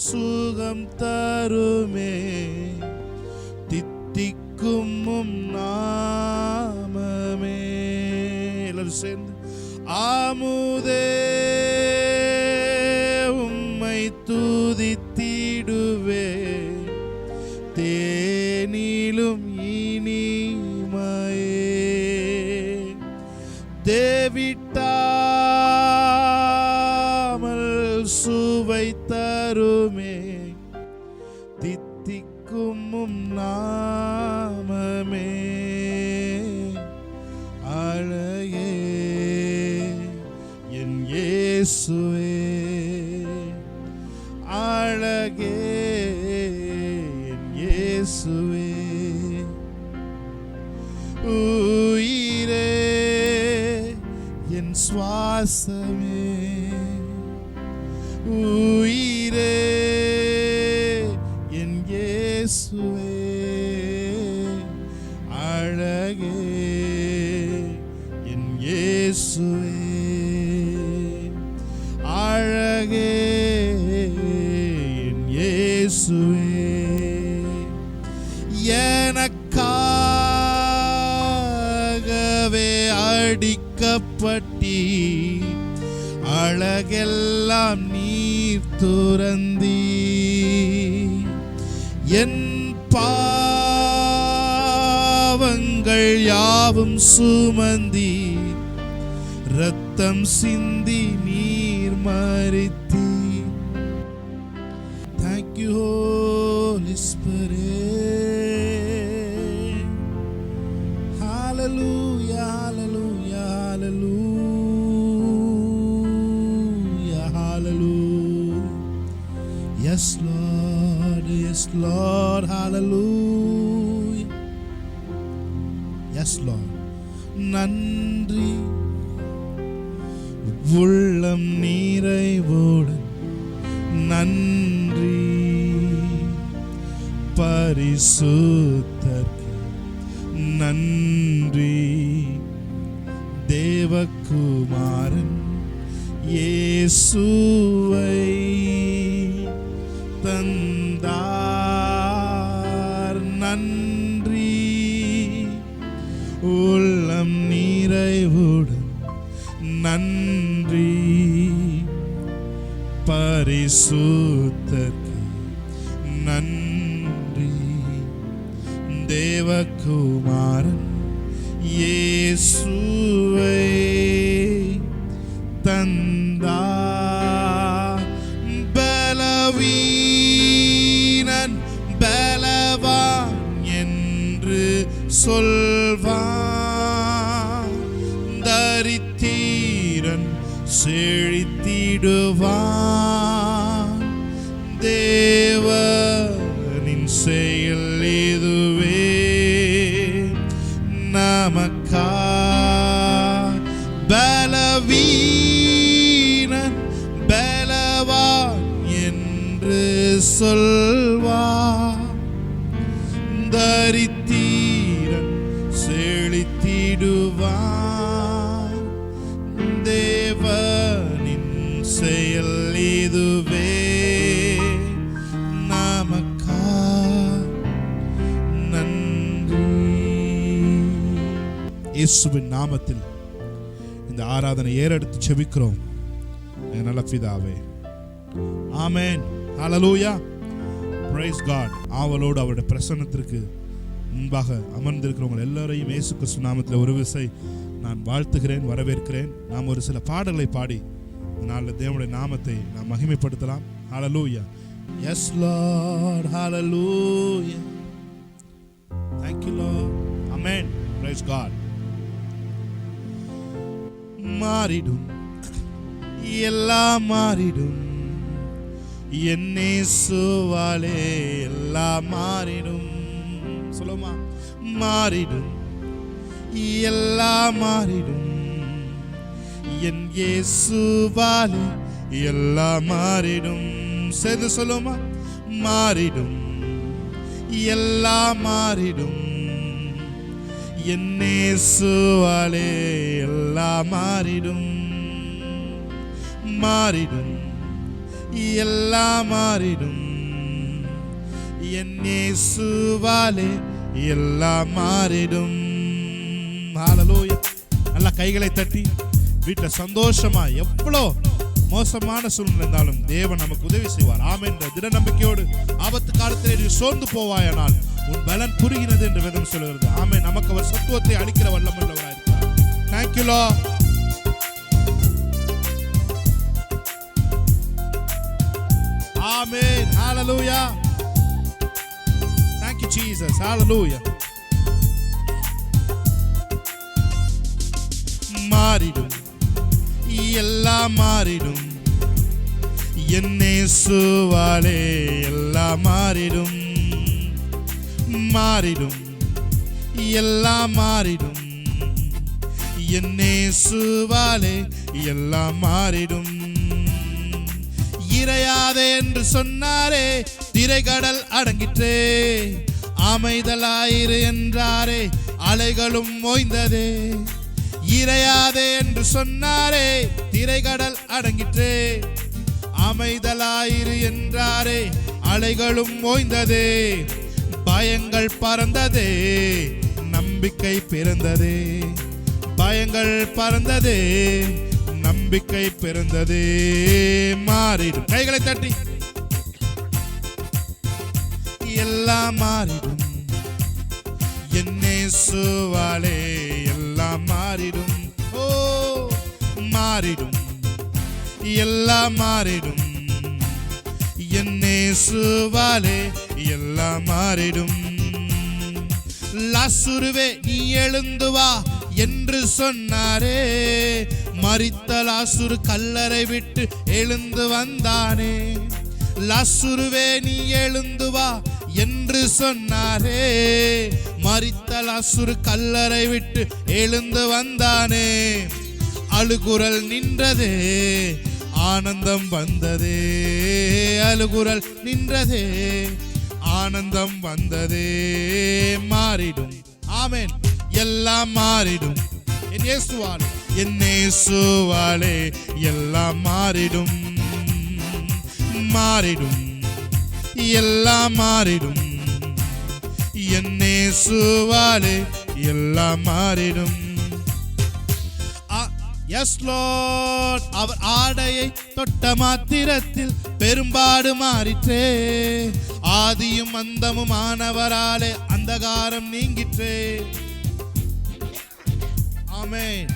சுகம் தருமே தித்திக்கும் நாமமே. எல்லாரும் சேர்ந்து ஆமுதே உம்மை துதித்திடுவே தேனிலும் இனிமையே தேவிட்டாமல் சுவை தருமே தித்திக்கும் நாமமே. அழகே என் இயேசுவே அழகே என் இயேசுவே உயிரே என் சுவாசமே உயிரே என் இயேசுவே அழகே என் இயேசுவே அழகே என் இயேசுவே எனக்காகவே அடிக்கப்பட்டி அழகெல்லாம் நீர் துறந்தி என் பாவங்கள் யாவும் சுமந்தி ரத்தம் சிந்தி நீர் மரித்தி. Thank you Holy Spirit. Hallelujah, hallelujah, hallelujah, hallelujah. Yes Lord, hallelujah. Yes Lord. நன்றி உள்ளம் நிறைவோடு நன்றி பரிசுத்தர்க்கு நன்றி தேவகுமாரன் இயேசுவை தந்தார் நன்றி உள்ளம் நிறைவோடு நன்றி பரிசுத்தர்க்கு நன்றி தேவகுமாரன் இயேசுவை தந்தார் பலவீனன் பலவான் என்று சொல்வான் தரித்திரன் செழித்திடுவான் தேவனின் செயல் இதுவே நமக்கா பலவீனன் பலவான் என்று சொல்வான் தரித்திரன் செழித்திடுவான் தேவனின் செயல் இதுவே நமக்கா நன்றி. இயேசுவின் நாமத்தில் இந்த ஆராதனை ஏறெடுத்து செபிக்கிறோம் என் நல்ல பிதாவே, ஆமென். ஹல்லேலூயா, பிரைஸ் காட். ஆவலோடு அவருடைய பிரசன்னத்திற்கு முன்பாக அமர்ந்திருக்கிறவங்க எல்லாரையும் இயேசு கிறிஸ்து நாமத்தில் ஒரு விசை நான் வாழ்த்துகிறேன், வரவேற்கிறேன். நாம் ஒரு சில பாடல்களை பாடி நாளில் தேவனுடைய நாமத்தை நாம் மகிமைப்படுத்தலாம். Hallelujah. Yes Lord, hallelujah. Thank you Lord. Amen. Praise God. மாறிடும் எல்லாம் மாறிடும் என் இயேசுவாலே எல்லாம் மாறிடும். சொல்லுமா, மாறிடும் எல்லாம் மாறிடும் என் இயேசுவாலே எல்லாம் மாறிடும். சேர்ந்து சொல்லுமா, மாறிடும் எல்லாம் மாறிடும் என் இயேசுவாலே எல்லாம் மாறிடும். மாறிடும் எல்லாம் மாறிடும். என் இயேசுவாலே எல்லாம் மாறிடும். ஹல்லேலூயா. நல்ல கைகளை தட்டி வீட்டுல சந்தோஷமா, எவ்வளோ மோசமான சூழ்நிலை இருந்தாலும் தேவன் நமக்கு உதவி செய்வார். ஆமென். என்ற திட நம்பிக்கையோடு ஆபத்து காலத்திலே நீ சோர்ந்து போவாயானால் உன் பலன் புரிகிறது என்று வேதம் சொல்கிறது. ஆமென். நமக்கு அவர் சத்துவத்தை அளிக்கிற வல்லமையுள்ளவராக இருக்கிறார். Thank you Lord. Amen. Hallelujah. Thank you Jesus. Hallelujah. மாறிடும், எல்லாம் மாறிடும். என் இயேசுவாலே எல்லாம் மாறிடும். மாறிடும், எல்லாம் மாறிடும். என் இயேசுவாலே எல்லாம் மாறிடும். இறையாதே என்று சொன்னாரே, திரைகடல் அடங்கிற்றே. அமைதலாயிரு என்றாரே, அலைகளும் ஓய்ந்ததே. இறையாதே என்று சொன்னாரே, திரைகடல் அடங்கிற்றே. அமைதலாயிரு என்றாரே, அலைகளும் ஓய்ந்ததே. பயங்கள் பறந்ததே, நம்பிக்கை பிறந்ததே. பயங்கள் பறந்ததே, நம்பிக்கை பிறந்ததே. மாறிடும். கைகளை தட்டி எல்லாம் மாறிடும். என் இயேசுவாலே எல்லாம் மாறிடும். ஓ மாறிடும், எல்லாம் மாறிடும். என் இயேசுவாலே எல்லாம் மாறிடும். லாசருவே நீ எழுந்து வா என்று சொன்னாரே. மரித்த லாசரு கல்லறை விட்டு எழுந்து வந்தானே. லாசருவே நீ எழுந்து வா என்று சொன்னாரே. மரித்த லாசரு கல்லறை விட்டு எழுந்து வந்தானே. அழுகுரல் நின்றதே, ஆனந்தம் வந்ததே. அழுகுரல் நின்றதே, ஆனந்தம் வந்ததே. மாறிடும். ஆமென். எல்லாம் மாறிடும். என் இயேசுவாலே, என் இயேசுவாலே எல்லாம் மாறிடும். மாறிடும், எல்லாம் மாறிடும். என் இயேசுவாலே எல்லாம் மாறிடும். S Lord. அவர் ஆடையை தொட்ட மாத்திரத்தில் பெரும்பாடு மாறிற்றே. ஆதியும் அந்தமும் ஆனவராலே அந்தகாரம் நீங்கிற்றே. ஆமென்.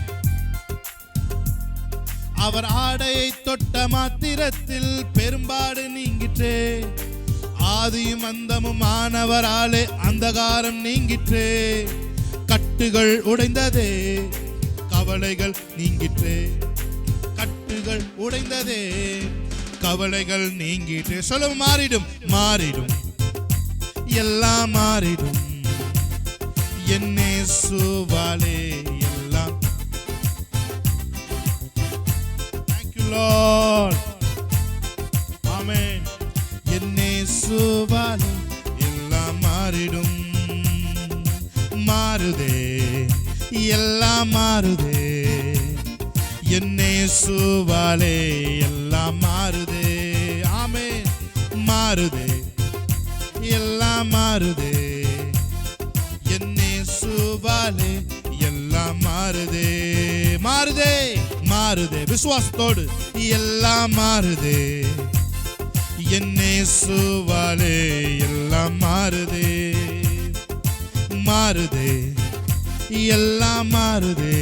அவர் ஆடையை தொட்ட மாத்திரத்தில் பெரும்பாடு நீங்கிற்றே. ஆதியும் அந்தமும் ஆனவராலே அந்தகாரம் நீங்கிற்றே. கட்டுகள் உடைந்ததே, கவலைகள் நீங்கிற்றே. கட்டுகள் உடைந்ததே, கவலைகள் நீங்கிற்றே. சொல்ல மாறிடும். மாறிடும், எல்லாம் மாறிடும். என் இயேசுவாலே எல்லாம். Thank you Lord. Amen. என் இயேசுவாலே எல்லாம் மாறிடும். மாறுதே, எல்லாம் மாறுதே. என் இயேசுவாலே எல்லாம் மாறுதே. ஆமென். மாறுதே, எல்லாம் மாறுதே. என் இயேசுவாலே எல்லாம் மாறுதே. மாறுதே, மாறுதே. விசுவாசத்தோடு எல்லாம் மாறுதே. என் இயேசுவாலே எல்லாம் மாறுதே. மாறுதே, எல்லாம் மாறுதே.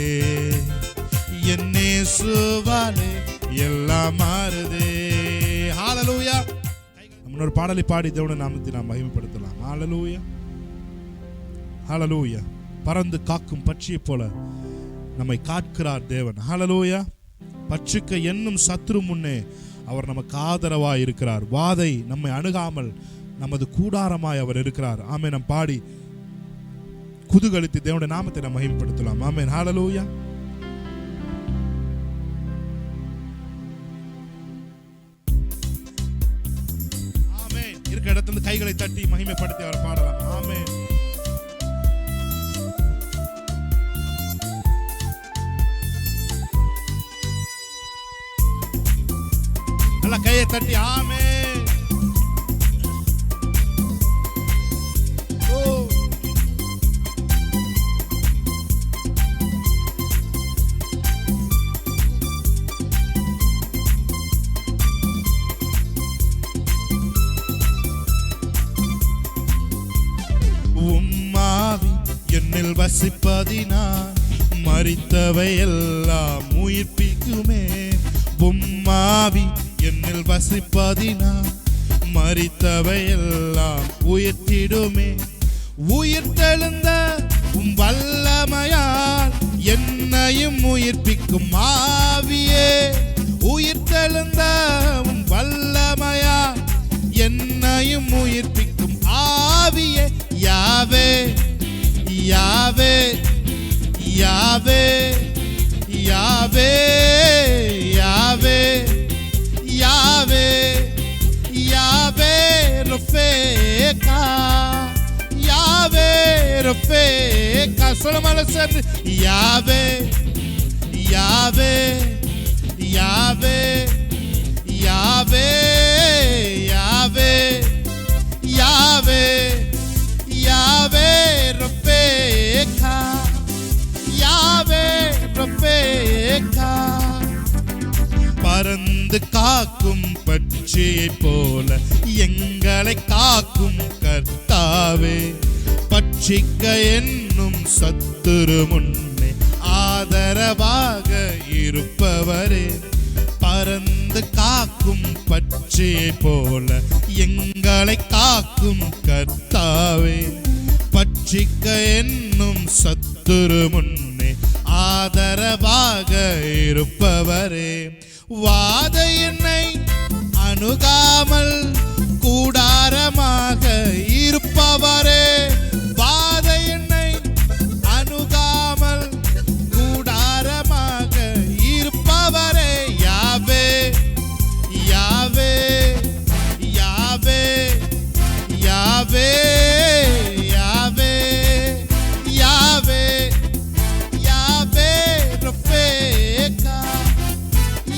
என் இயேசுவாலே எல்லாம் மாறுதே. ஹல்லேலூயா. நம்ம ஒரு பாடலை பாடி தேவனுடைய நாமத்தை நாம் மகிமைப்படுத்தலாம். ஹல்லேலூயா, ஹல்லேலூயா. பறந்து காக்கும் பட்சியை போல நம்மை காக்கிறார் தேவன். ஹல்லேலூயா. பட்சிக்க என்னும் சத்ரு முன்னே அவர் நமக்கு ஆதரவாய் இருக்கிறார். வாதை நம்மை அணுகாமல் நமது கூடாரமாய் அவர் இருக்கிறார். ஆமென். நாம் பாடி குதுகலித்து தேவனுடைய நாமத்தை நாம் மகிமைப்படுத்தலாம். ஆமென். ஹல்லேலூயா. ஆமென். இருக்கிற இடத்துல கைகளை தட்டி மகிமைப்படுத்தி அவர் பாடலாம். ஆமென். நல்ல நல்ல கையை தட்டி ஆமென். உம்மாவி என்னில் வசிப்பதினால் மரித்தவை எல்லாம் உயிர்ப்பிக்குமே. உம்மாவி என்னில் வசிப்பதினால் மரித்தவை எல்லாம் உயிர்த்திடுமே. உயிர்த்தெழுந்த உம் வல்லமையால் என்னையும் உயிர்ப்பிக்கும் ஆவியே. உயிர்த்தெழுந்த உம் வல்லமையால் என்னையும் உயிர்ப்பிக்கும் ஆவியே. யாவே யாவே யாவே யாவே யாவே யாவே யாவே ரஃபேகா யாவே ரஃபேகா. சொல்லுமால சார். யாவே யாவே யாவே யாவே யாவே யாவே யாவே ரஃபேகா யாவே ரஃபேகா. பறந்து காக்கும் பட்சியை போல எங்களை காக்கும் கர்த்தாவே. பட்சிக்க என்னும் சத்துரு முன்னே ஆதரவாக இருப்பவரே. பறந்து காக்கும் பட்சியை போல எங்களை காக்கும் கர்த்தாவே. பட்சிக்க என்னும் சத்துரு முன்னே ஆதரவாக இருப்பவரே. வாத என்னை அணுகாமல் கூடாரமாக இருப்பவரே. வாத என்னை அணுகாமல் கூடாரமாக இருப்பவரே. யாவே யாவே யாவே யாவே யாவே யாவே யாவே ரஃபேகா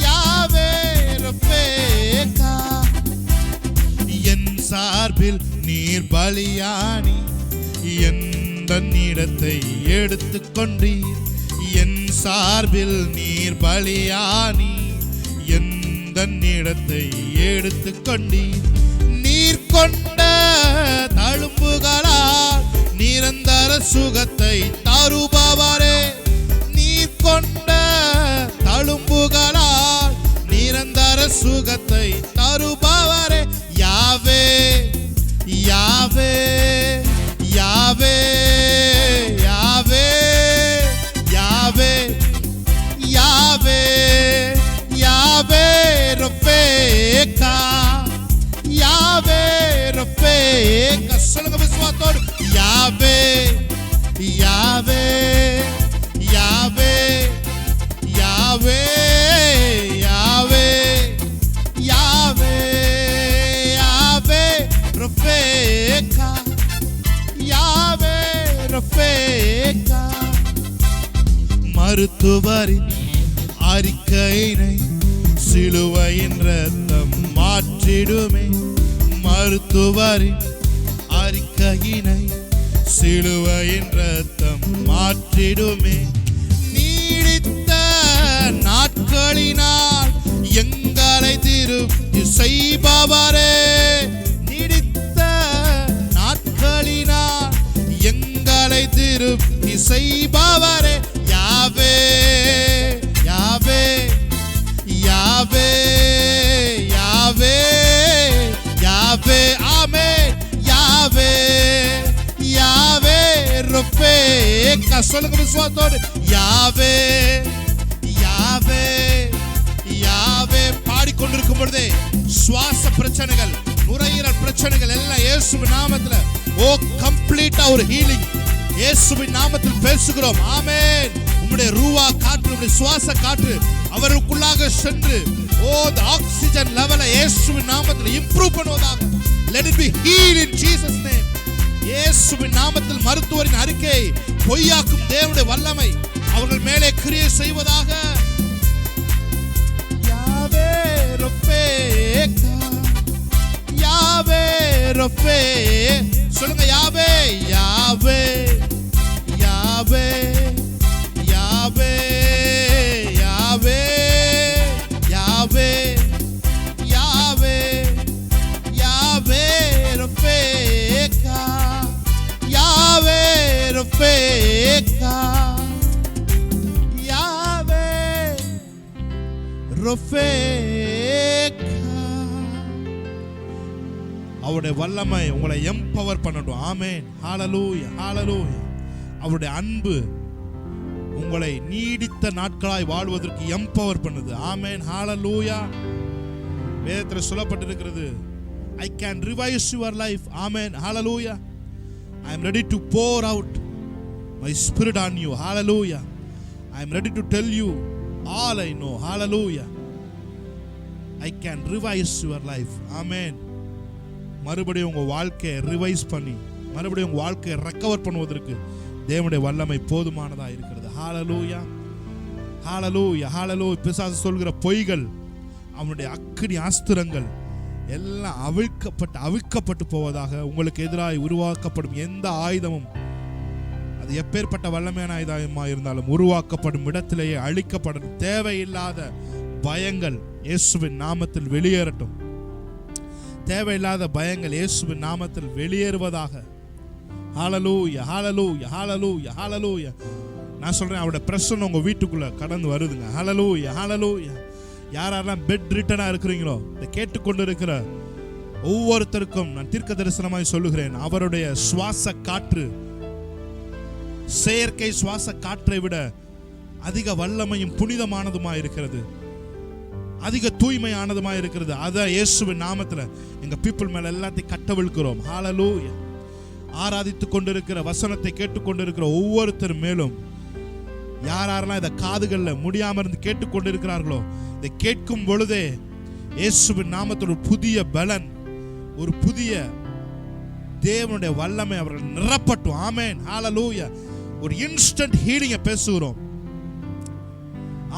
யாவே ரஃபேகா. என் சார்பில் நீர் பலியானி எந்த இடத்தை எடுத்துக்கொண்டீர். என் சார்பில் நீர் பலியானி எந்த இடத்தை எடுத்துக்கொண்டீர். நீர் கொண்ட தழும்புகளால் நிரந்தர சுகத்தை தருபவரே. நீர் கொண்ட தழும்புகளால் நிரந்தர சுகத்தை தருபவரே. யாவே யாவே யாவே யாவே யாவே யாவே யாவே ரஃபேகா யாவே ரஃபேகா. சொல்லுங்க விசுவாசத்தோடு. யாவே யாவே யாவே யாவே யாவே யாவே யாவே ரஃபேகா யாவே ரஃபேகா. மருத்துவரின் அறிக்கையினை சிலுவையின் ரத்தம் மாற்றிடுமே. மருத்துவரின் அறிக்கையினை சிலுவையின் ரத்தம் மாற்றிடுமே. நீடித்த நாட்களினால் எங்களை திருப்தி செய்பவரே. நீடித்த நாட்களினால் எங்களை திருப்தி செய்பவரே. யாவே யாவே யாவே யாவே யாவே ஆமென். யாவே யாவே ரஃபேகா. சொல்லுங்க விசுவாசத்தோடு. யாவே யாவே யாவே. பாடிக்கொண்டிருக்கும் பொழுதே சுவாச பிரச்சனைகள் நுரையீரல் பிரச்சனைகள் எல்லாம் இயேசுவின் நாமத்தில் கம்ப்ளீட்டா ஒரு ஹீலிங் இயேசுவின் நாமத்தில் பேசுகிறோம். ஆமென். உம்முடைய ரூவா காற்று உம்முடைய சுவாச காற்று அவர்களுக்குள்ளாக சென்று the ஆக்சிஜன் லெவலை இயேசுவின் நாமத்தில் improve பண்ணுவதாக. Let it be healed in Jesus name. இயேசுவின் நாமத்தில் மருத்துவரின் அறிக்கை பொய்யாக்கும் தேவனுடைய வல்லமை அவர்கள் மேலே கிரியை செய்வதாக. யாவே ரஃபே. சொல்லுங்க, யாவே யாவே யாவே யாவே யாவே யாவே யாவே யாவே ரஃபேகா யாவே ரஃபேகா யாவே ரஃபேகா. அவருடைய வல்லமை உங்களை எம்பவர் பண்ணட்டும். ஆமென். ஹல்லேலூயா ஹல்லேலூயா. அவருடைய அன்பு உங்களை நீடித்த நாட்களாய் வாழ்வதற்கு எம்பவர் பண்ணுது. ஆமென். ஹல்லேலூயா. வேதத்தில் சொல்லப்பட்டிருக்கிறது, I can revise your life. Amen. Hallelujah. I am ready to pour out my spirit on you. Hallelujah. I am ready to tell you all I know. Hallelujah. I can revise your life. Amen. மறுபடியும் உங்க வாழ்க்கையை revise பண்ணி மறுபடியும் உங்க வாழ்க்கையை recover பண்ணுவதற்கு தேவனுடைய வல்லமை போதுமானதா இருக்கிறது. ஹல்லேலூயா ஹல்லேலூயா ஹல்லேலூயா. பிசாசு சொல்கிற பொய்கள், அவனுடைய அக்கினி அஸ்திரங்கள் எல்லாம் அவிழ்க்கப்பட்டு போவதாக. உங்களுக்கு எதிராக உருவாக்கப்படும் எந்த ஆயுதமும், அது எப்பேற்பட்ட வல்லமையான ஆயுதமாக இருந்தாலும், உருவாக்கப்படும் இடத்திலேயே அழிக்கப்படும். தேவையில்லாத பயங்கள் இயேசுவின் நாமத்தில் வெளியேறட்டும். தேவையில்லாத பயங்கள் இயேசுவின் நாமத்தில் வெளியேறுவதாக. ஹல்லேலூயா ஹல்லேலூயா ஹல்லேலூயா ஹல்லேலூயா. நான் சொல்றேன், அவருடைய பிரசன்னம் உங்க வீட்டுக்குள்ள கடந்து வருதுங்க. ஹல்லேலூயா ஹல்லேலூயா. யாரெல்லாம் பெட் ரிட்டனா இருக்கிறீங்களோ, இதை கேட்டுக்கொண்டு இருக்கிற ஒவ்வொருத்தருக்கும் நான் தீர்க்க தரிசனமாய் சொல்லுகிறேன், அவருடைய சுவாச காற்று செயற்கை சுவாச காற்றை விட அதிக வல்லமையும் புனிதமானதுமாய் இருக்கிறது, அதிக தூய்மையானதுமாய் இருக்கிறது. அதான் இயேசுவின் நாமத்துல எங்க பீப்புள் மேல எல்லாத்தையும் கட்டவிழ்க்கிறோம். ஹல்லேலூயா. ஆராதித்துக் கொண்டிருக்கிற, வசனத்தை கேட்டுக்கொண்டிருக்கிற ஒவ்வொருத்தர் மேலும், யாரெல்லாம் இதை காதுகளில் முடியாம இருந்து கேட்டுக்கொண்டிருக்கிறார்களோ, இதை கேட்கும் பொழுதே இயேசுவின் நாமத்தில் ஒரு புதிய பலன், ஒரு புதிய தேவனுடைய வல்லமை அவர்கள் நிரப்பட்டும். ஆமென். ஹல்லேலூயா. ஒரு இன்ஸ்டன்ட் ஹீலிங்கை பேசுகிறோம்.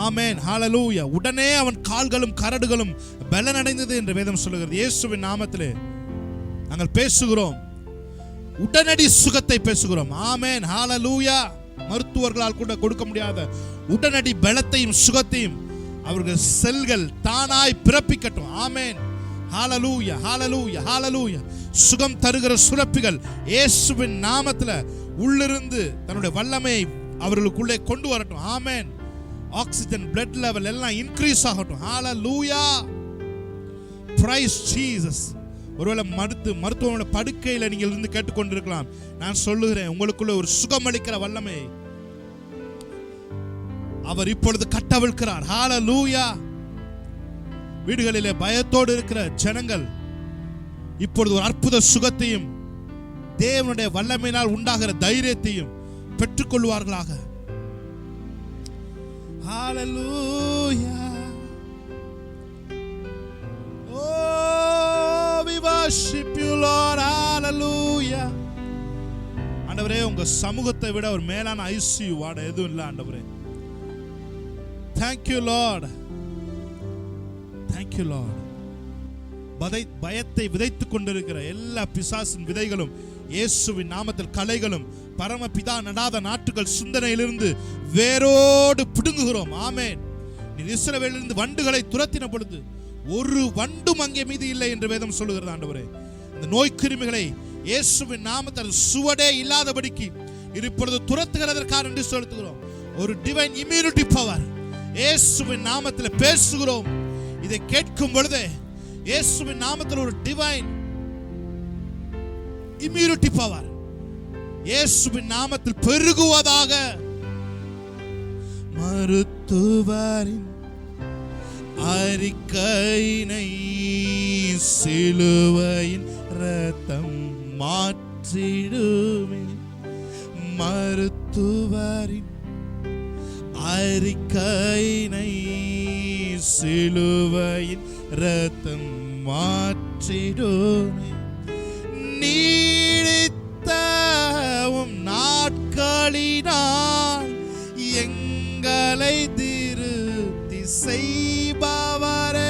ஆமென். ஹல்லேலூயா. உடனே அவன் கால்களும் கரடுகளும் பலன் அடைந்தது என்று வேதம் சொல்லுகிறது. இயேசுவின் நாமத்திலே நாங்கள் பேசுகிறோம், உடனடி சுகத்தை பேசுகிறோம். ஆமென். ஹல்லேலூயா. மருத்துவர்களால் கூட கொடுக்க முடியாத உடனடி பலத்தையும் சுகத்தையும் அவர்கள் செல்கள் தானாய் பிறப்பிக்கட்டும். ஆமென். ஹல்லேலூயா ஹல்லேலூயா ஹல்லேலூயா. சுகம் தருகிற சுரப்பிகள் இயேசுவின் நாமத்துல உள்ளிருந்து தன்னுடைய வல்லமையை அவர்களுக்குள்ளே கொண்டு வரட்டும். ஆமென். ஆக்சிஜன், பிளட் லெவல் எல்லாம் இன்க்ரீஸ் ஆகட்டும். ஹல்லேலூயா. Praise Jesus. ஒருவேளை மருத்துவமனை படுக்கையில் நீங்கள் இருந்து கேட்டுக்கொண்டிருக்கலாம். நான் சொல்லுகிறேன், உங்களுக்குள்ள ஒரு சுகமளிக்கிற வல்லமை அவர் இப்பொழுது கட்டவிழ்க்கிறார். ஹல்லேலூயா. வீடுகளிலே பயத்தோடு இருக்கிற ஜனங்கள் இப்பொழுது ஒரு அற்புத சுகத்தையும் தேவனுடைய வல்லமையினால் உண்டாகிற தைரியத்தையும் பெற்றுக்கொள்வார்களாக. ஹல்லேலூயா. Oh, we worship you, Lord. Hallelujah. ஆண்டவரே, உங்க சமூகத்தை விட ஒரு மேலான ஐசியூ வாட எதுவும் இல்லை ஆண்டவரே. Thank you, Lord. Thank you, Lord. பயத்தை விதைத்துக் கொண்டிருக்கிற எல்லா பிசாசின் விதைகளும் இயேசுவின் நாமத்தில் களைகளும் பரமபிதா நடாத நாட்டுகள் சிந்தனையிலிருந்து வேரோடு பிடுங்குகிறோம். ஆமென். நீ இஸ்ரவேலிலிருந்து வண்டுகளை துரத்தின பொழுது ஒரு வண்டும் அங்கே மீது இல்லை என்று வேதம் சொல்லுகிறது ஆண்டவரே. இந்த நோய் கிருமிகளை இயேசுவின் நாமத்தில் சுவடே இல்லாதபடிக்கு இப்பொழுது துரத்துகிறதற்காக நன்றி செலுத்துகிறோம். ஒரு டிவைன் இம்யூனிட்டி பவர் இயேசுவின் நாமத்தில் பேசுகிறோம். இதை கேட்கும் பொழுதே இயேசுவின் நாமத்தில் ஒரு டிவைன் இம்யூனிட்டி பவர் இயேசுவின் நாமத்தில் பெருகுவதாக. மருத்துவரின் அறிக்கையினை சிலுவையின் இரத்தம் மாற்றிடுமே. மருத்துவரின் அறிக்கையினை சிலுவையின் இரத்தம் மாற்றிடுமே. நீடித்தவும் நாட்களினால் எங்களை திருத்தி செய்பவரே.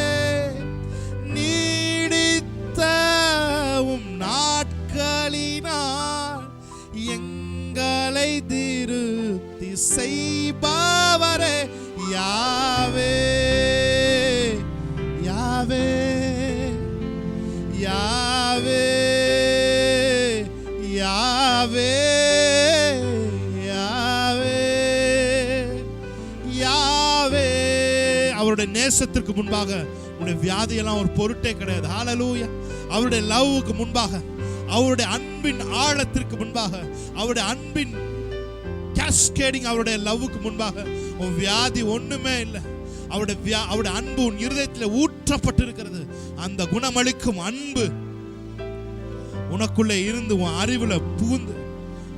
செய்பவரே யாவே யாவே யாவே யாவே யாவே யாவே. அவருடைய நேசத்திற்கு முன்பாக உன்னுடைய வியாதியெல்லாம் ஒரு பொருட்டே கிடையாது. ஹல்லேலூயா. அவருடைய லவ்வுக்கு முன்பாக, அவருடைய அன்பின் ஆழத்திற்கு முன்பாக, அவருடைய அன்பின் கேஸ்கேடிங், அவருடைய லவ்வுக்கு முன்பாக உன் வியாதி ஒண்ணுமே இல்லை. அவருடைய அன்பு உன் இருதயத்தில் ஊற்றப்பட்டிருக்கிறது. அந்த குணமளிக்கும் அன்பு உனக்குள்ளே இருந்து உன் அறிவுல புகுந்து,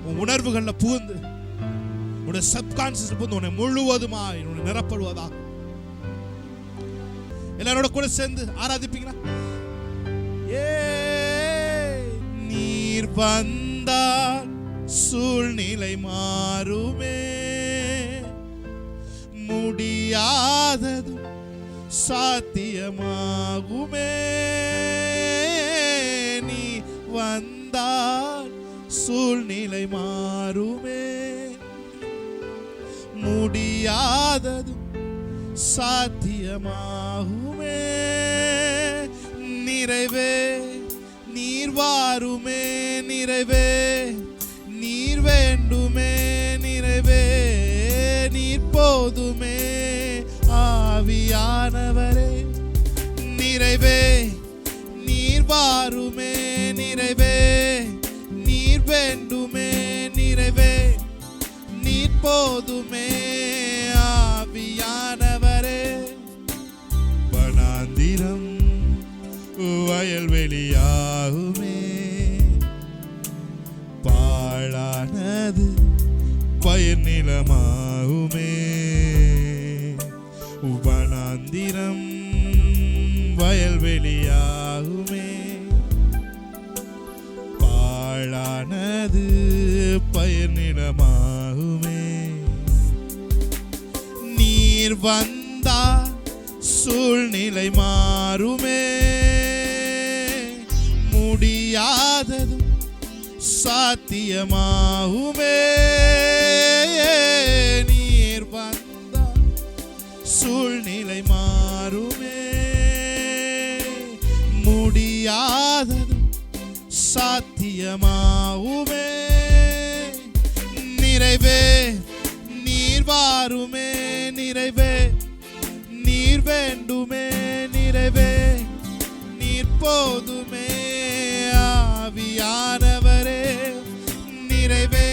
உன் உணர்வுகள்ல புகுந்து, உன்னுடைய சப்கான்சியஸ் புகுந்து உன்னை முழுவதுமாய் உன்னை நிரப்படுவதாக. எல்லாரோட கூட சேர்ந்து ஆராதிப்பீங்களா? நீர் வந்தால் சூழ்நிலை மாறுமே, முடியாததும் சாத்தியமாகுமே. நீ வந்தால் சூழ்நிலை மாறுமே, முடியாததும் சாத்தியமாகுமே. நிறைவே நீர் வாருமே, நிறைவே நீர் வேண்டுமே, நிறைவே நீர் போதுமே. ஆவியானவரே நிறைவே நீர் வாருமே, நிறைவே நீர் வேண்டுமே, நிறைவே நீர் போதுமே. ஆவியானவரே வனாந்திரம் வயல்வெளியாகுமே, பாழானது பயிர் நிலமாகுமே. வனாந்திரம் வயல்வெளியாகுமே, பாழானது பயிர் நிலமாகுமே. நீர் வந்தா சூழ்நிலை மாறுமே, முடியாததும் சாத்தியமாகுமே. நீர் வந்தா சூழ்நிலை மாறுமே, முடியாததும் சாத்தியமாகுமே. நிறைவே நீர் வாருமே, நிறைவே நீர் வேண்டுமே, நிறைவே நீர் போதுமே. ஆவியானவரே நிறைவே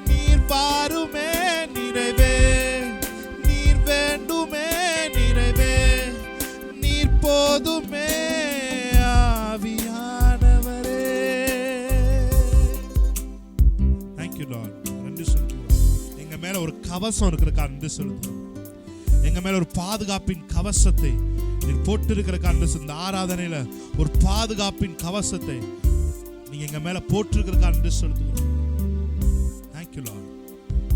நீர் வாருமே, நிறைவே நீர் வேண்டுமே, நிறைவே நீர் போதுமே. ஆவியானவரே. Thank you Lord. நன்றி சொல்லுங்க. எங்க மேல ஒரு கவசம் இருக்கிறதுக்காக நன்றி சொல்லுங்க. எங்க மேல ஒரு பாதுகாப்பின் கவசத்தை நீர் போட்டிருக்கிறதுக்காக நன்றி சொல்லுங்க. இந்த ஆராதனையில ஒரு பாதுகாப்பின் கவசத்தை நீங்க எங்க மேல போட்டிருக்கிறதுக்காக நன்றி செலுத்துகிறோம். Thank you Lord.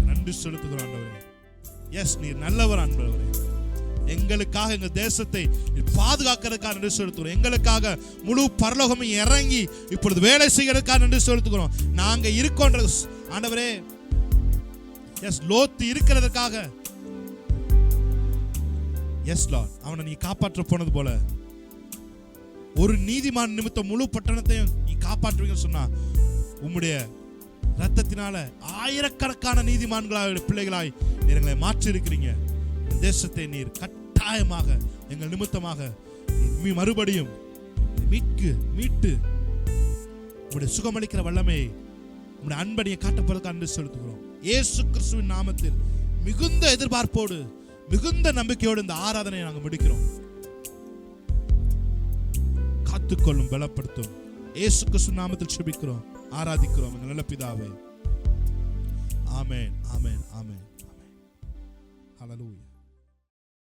நன்றி செலுத்துகிறோம் ஆண்டவரே. எஸ் நீர் நல்லவர் ஆண்டவரே. எங்களுக்காக எங்க தேசத்தை பாதுகாக்கிறதுக்காக நன்றி செலுத்துகிறோம். எங்களுக்காக முழு பரலோகமும் இறங்கி இப்பொழுது வேலை செய்யறதுக்காக நன்றி செலுத்துகிறோம். நாங்க இருக்கோன்றது ஆண்டவரே. எஸ் லோத்து இருக்கிறதுக்காக எஸ் லார்ட் அவனை நீ காப்பாற்ற போனது போல ஒரு நீதிமான் நிமித்தம் முழு பட்டணத்தையும் நீ காப்பாற்றுவீங்கன்னு சொன்னா உம்முடைய ரத்தத்தினால ஆயிரக்கணக்கான நீதிமான்களாக பிள்ளைகளாய் நீர் எங்களை மாற்றி இருக்கிறீங்க. தேசத்தை நீர் கட்டாயமாக எங்கள் நிமித்தமாக மறுபடியும் மீட்டு உம்முடைய சுகமளிக்கிற வல்லமையை உம்முடைய அன்படியை காட்டப்படுவதற்கு அன்பு செலுத்துகிறோம். இயேசு கிறிஸ்துவின் நாமத்தில் மிகுந்த எதிர்பார்ப்போடு மிகுந்த நம்பிக்கையோடு இந்த ஆராதனையை நாங்கள் முடிக்கிறோம். காத்துக்கொள்ளும், பலப்படுத்தும். இயேசு கிறிஸ்து நாமத்தில் ஜெபிக்கிறோம், ஆராதிக்கிறோம் எங்கள் நல்ல பிதாவே. ஆமென், ஆமென், ஆமென், ஆமென். ஹல்லேலூயா.